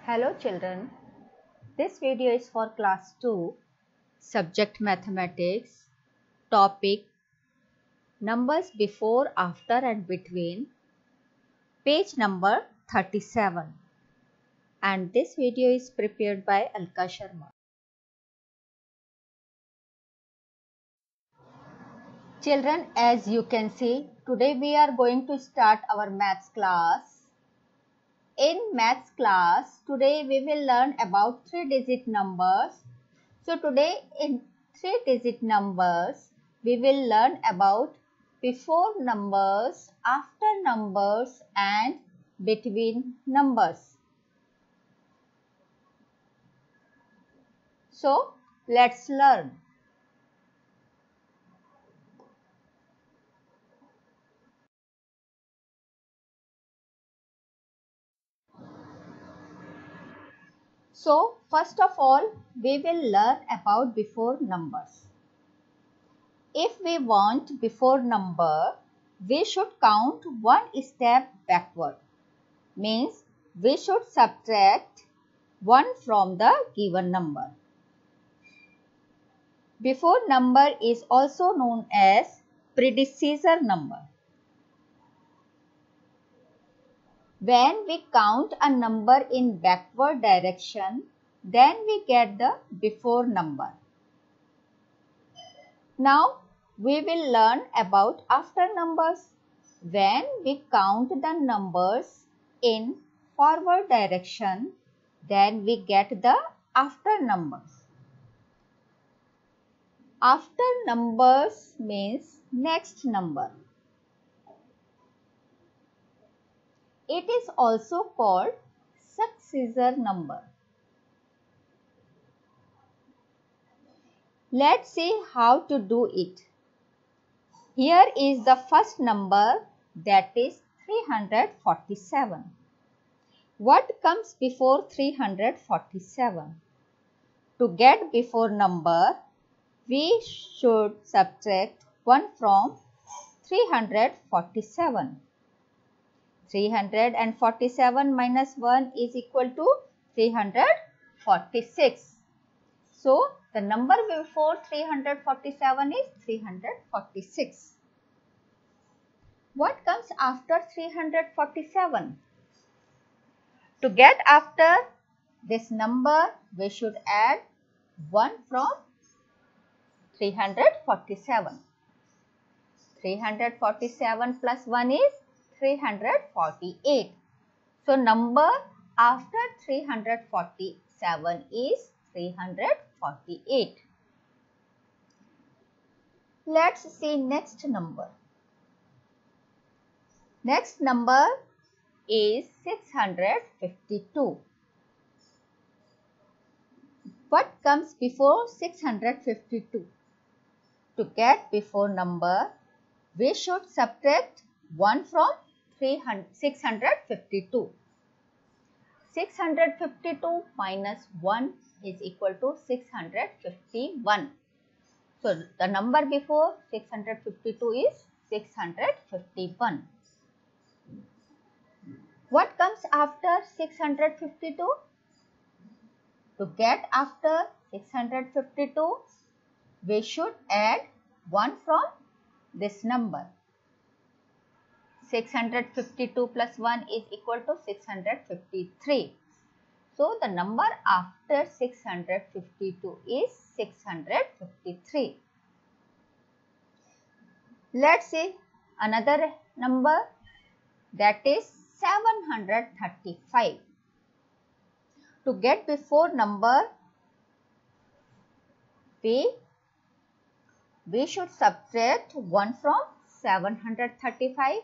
Hello children, this video is for class 2, subject mathematics, topic numbers before, after and between, page number 37, and this video is prepared by Alka Sharma. Children, as you can see, today we are going to start our maths class. In maths class, today we will learn about 3-digit numbers. So today in 3-digit numbers, we will learn about before numbers, after numbers and between numbers. So let's learn. So first of all, we will learn about before numbers. If we want before number, we should count one step backward. Means we should subtract 1 from the given number. Before number is also known as predecessor number. When we count a number in backward direction, then we get the before number. Now we will learn about after numbers. When we count the numbers in forward direction, then we get the after numbers. After numbers means next number. It is also called successor number. Let's see how to do it. Here is the first number, that is 347. What comes before 347? To get before number, we should subtract 1 from 347. 347 minus 1 is equal to 346. So, the number before 347 is 346. What comes after 347? To get after this number, we should add 1 from 347. 347 plus 1 is 348. So, number after 347 is 348. Let's see next number. Next number is 652. What comes before 652? To get before number, we should subtract 1 from 652. 652 minus 1 is equal to 651. So, the number before 652 is 651. What comes after 652? To get after 652, we should add 1 from this number. 652 plus 1 is equal to 653. So, the number after 652 is 653. Let's see another number, that is 735. To get before number, we should subtract 1 from 735,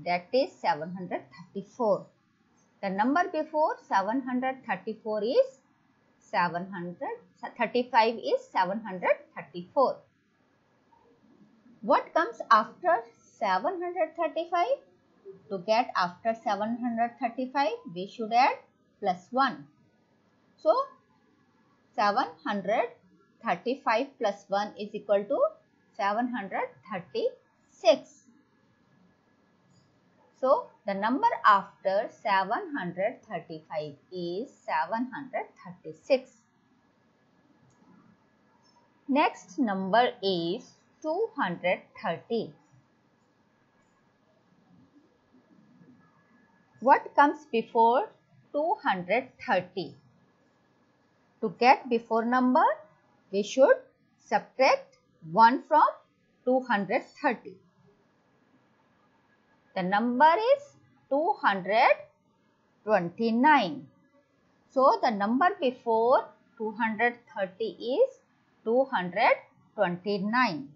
that is 734. The number before 734 is 735 is 734. What comes after 735? To get after 735, we should add plus 1. So, 735 plus 1 is equal to 736. So the number after 735 is 736. Next number is 230. What comes before 230? To get before number, we should subtract 1 from 230. The number is 229. So the number before 230 is 229.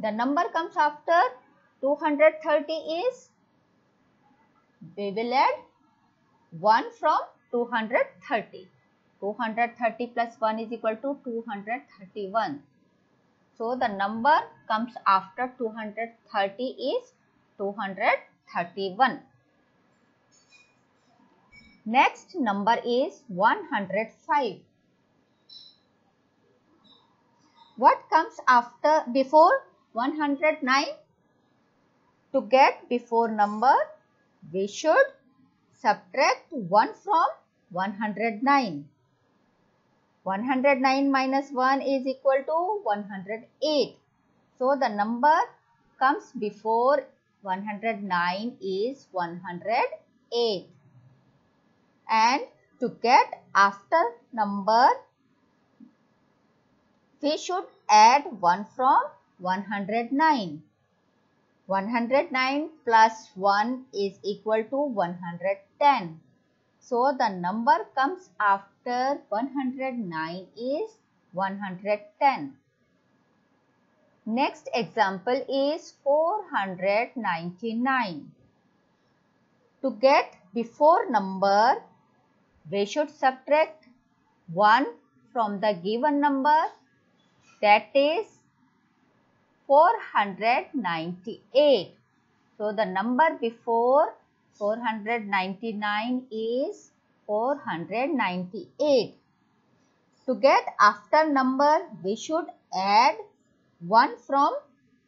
The number comes after 230 is, we will add 1 from 230. 230 plus 1 is equal to 231. So the number comes after 230 is 231. Next number is 105. What comes before 109? To get before number, we should subtract 1 from 109. 109 minus 1 is equal to 108. So the number comes before 109 is 108. And to get after number, we should add 1 from 109. 109 plus 1 is equal to 110. So the number comes after 109 is 110. Next example is 499. To get before number, we should subtract 1 from the given number, that is 498. So the number before 499 is 498. To get after number, we should add 1 from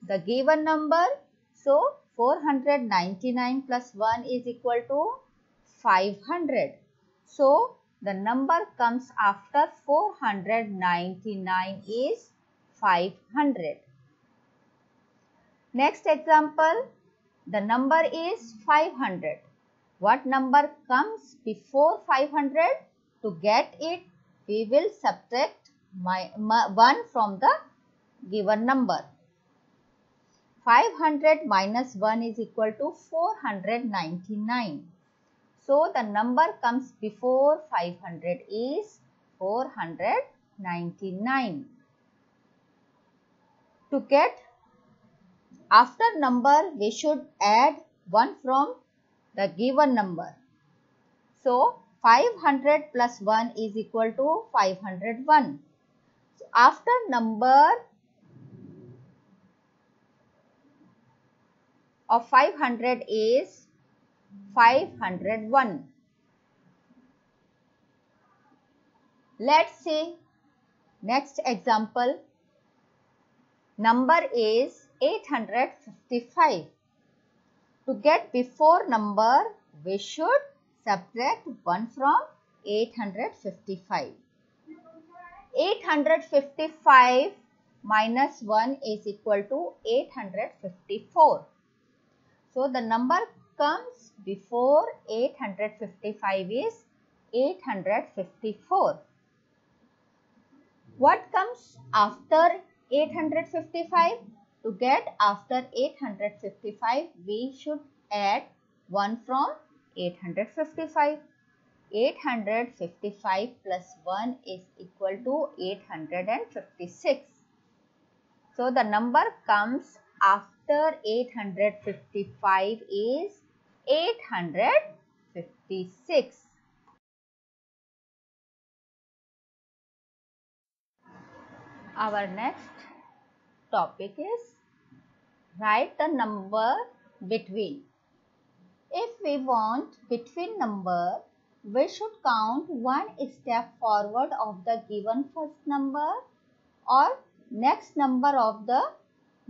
the given number. So 499 plus 1 is equal to 500. So the number comes after 499 is 500. Next example, the number is 500. What number comes before 500? To get it, we will subtract 1 from the given number. 500 minus 1 is equal to 499. So the number comes before 500 is 499. To get after number, we should add 1 from the given number. So 500 plus 1 is equal to 501. So after number of 500 is 501. Let's see next example. Number is 855. To get before number, we should subtract 1 from 855. 855 minus 1 is equal to 854. So the number comes before 855 is 854. What comes after 855? To get after 855, we should add 1 from 855. 855 plus 1 is equal to 856. So the number comes after 855 is 856. Our next topic is write the number between. If we want between number, we should count one step forward of the given first number or next number of the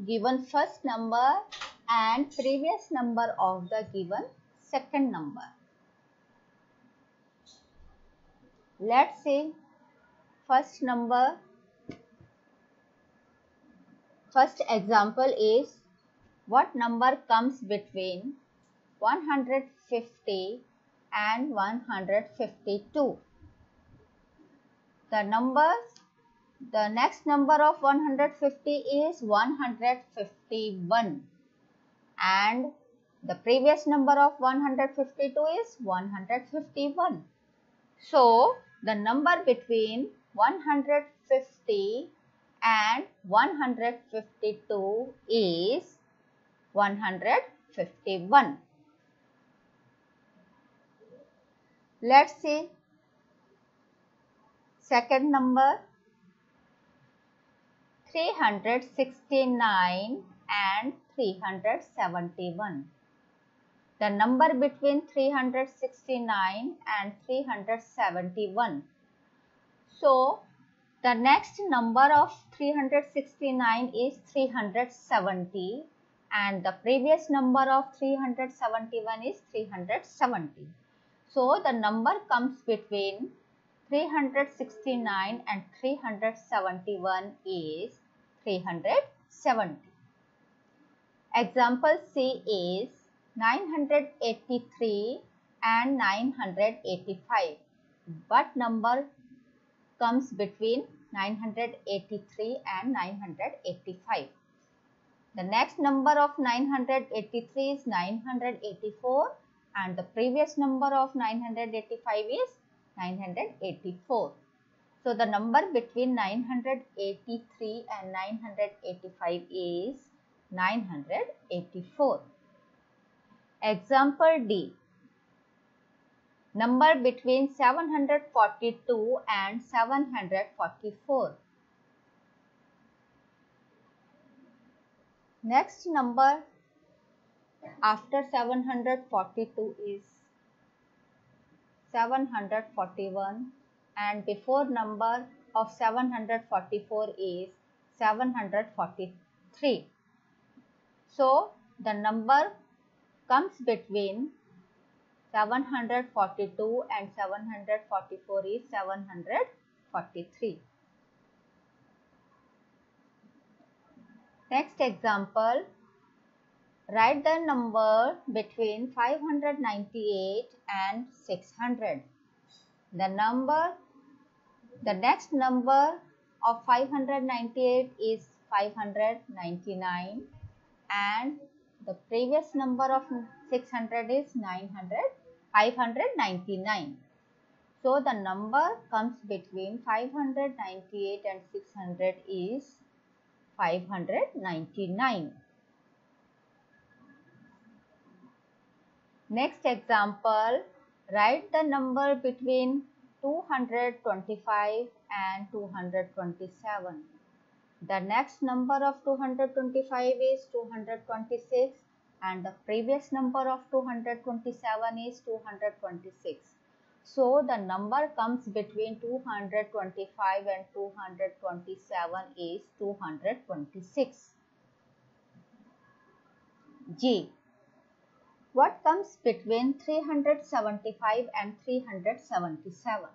given first number and previous number of the given second number. Let's see first example is what number comes between 150 and 152. The next number of 150 is 151 and the previous number of 152 is 151. So, the number between 150 and 152 is 151. Let's see second number 369 and 371. The number between 369 and 371. So, the next number of 369 is 370 and the previous number of 371 is 370. So, the number comes between 369 and 371 is 370. Example C is 983 and 985. What number comes between 983 and 985? The next number of 983 is 984 and the previous number of 985 is 984. So, the number between 983 and 985 is 984. Example D. Number between 742 and 744. Next number after 742 is 741 and before number of 744 is 743. So, the number comes between 742 and 744 is 743. Next example, write the number between 598 and 600. The next number of 598 is 599 and the previous number of 600 is 599. So, the number comes between 598 and 600 is 599. Next example, write the number between 225 and 227. The next number of 225 is 226 and the previous number of 227 is 226. So, the number comes between 225 and 227 is 226. G. What comes between 375 and 377?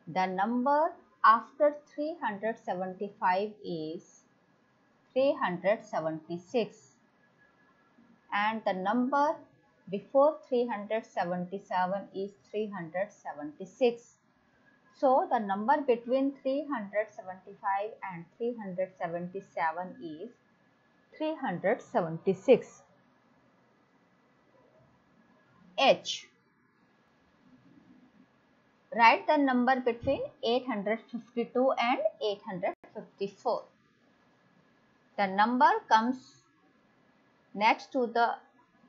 The number after 375 is 376 and the number before 377 is 376. So, the number between 375 and 377 is 376. H. Write the number between 852 and 854. The number comes next to the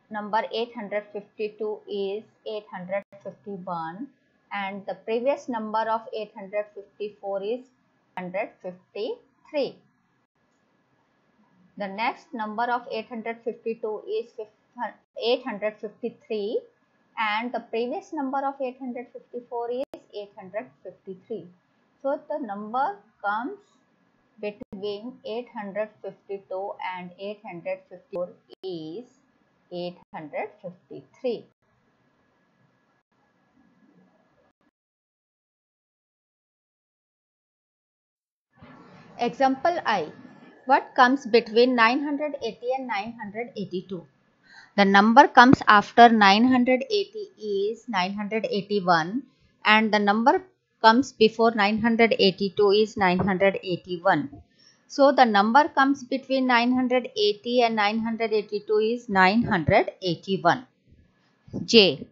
number 852 is 851 and the previous number of 854 is 853. The next number of 852 is 853 and the previous number of 854 is 853. So, the number comes between between 852 and 854 is 853. Example I. What comes between 980 and 982? The number comes after 980 is 981 and the number comes before 982 is 981. So the number comes between 980 and 982 is 981. J.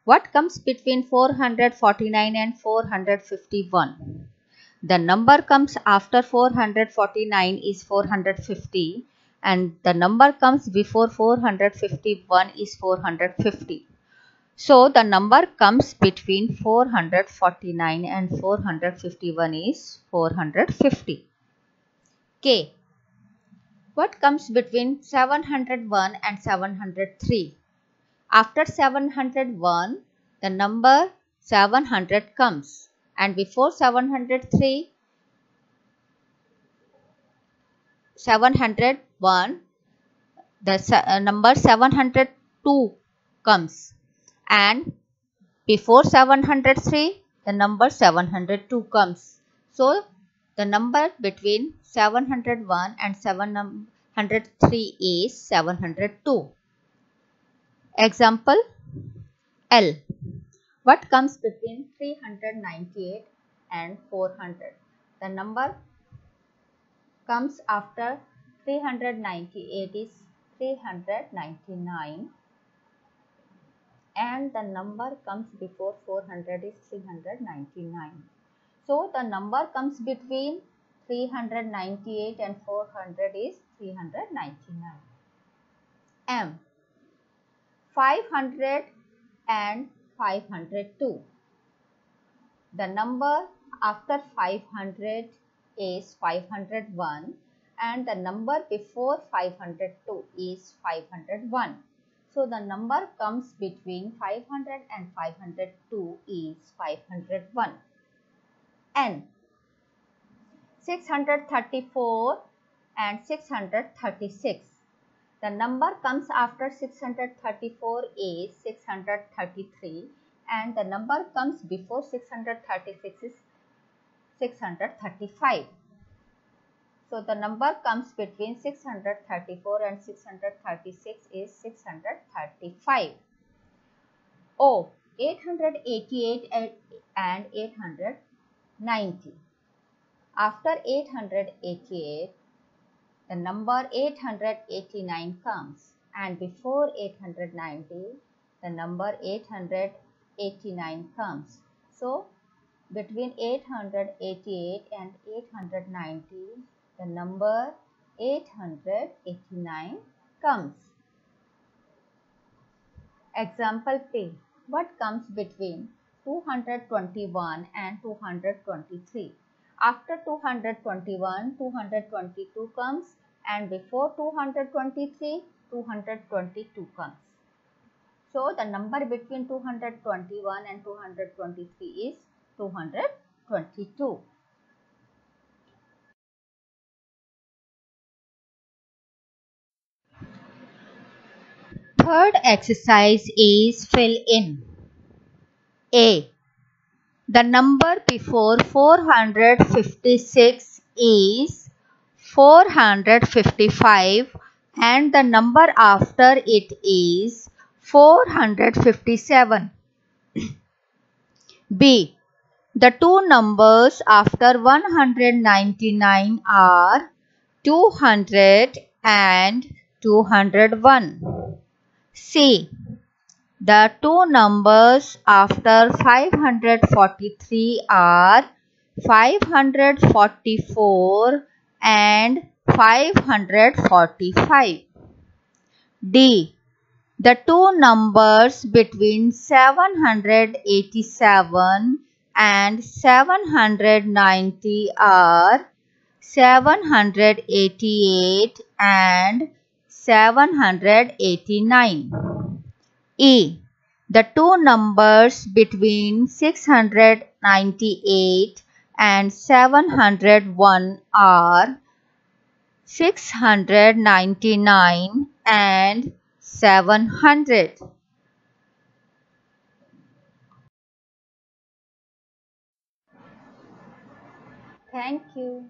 What comes between 449 and 451? The number comes after 449 is 450 and the number comes before 451 is 450. So the number comes between 449 and 451 is 450. K. What comes between 701 and 703? After 701, the number 700 comes. And before 701, the number 702 comes. And before 703, the number 702 comes. So, the number between 701 and 703 is 702. Example L. What comes between 398 and 400? The number comes after 398 is 399 and the number comes before 400 is 399. So the number comes between 398 and 400 is 399. M. 500 and 502. The number after 500 is 501 and the number before 502 is 501. So the number comes between 500 and 502 is 501. N. 634 and 636. The number comes after 634 is 633 and the number comes before 636 is 635. So the number comes between 634 and 636 is 635. O. 888 and 890. After 888, the number 889 comes and before 890, the number 889 comes. So, between 888 and 890, the number 889 comes. Example P. What comes between 221 and 223? After 221, 222 comes and before 223, 222 comes. So, the number between 221 and 223 is 222. Third exercise is fill in. A. The number before 456 is 455 and the number after it is 457. B. The two numbers after 199 are 200 and 201. C. The two numbers after 543 are 544 and 545. D. The two numbers between 787 and 790 are 788 and 789. E. The two numbers between 698 and 701 are 699 and 700. Thank you.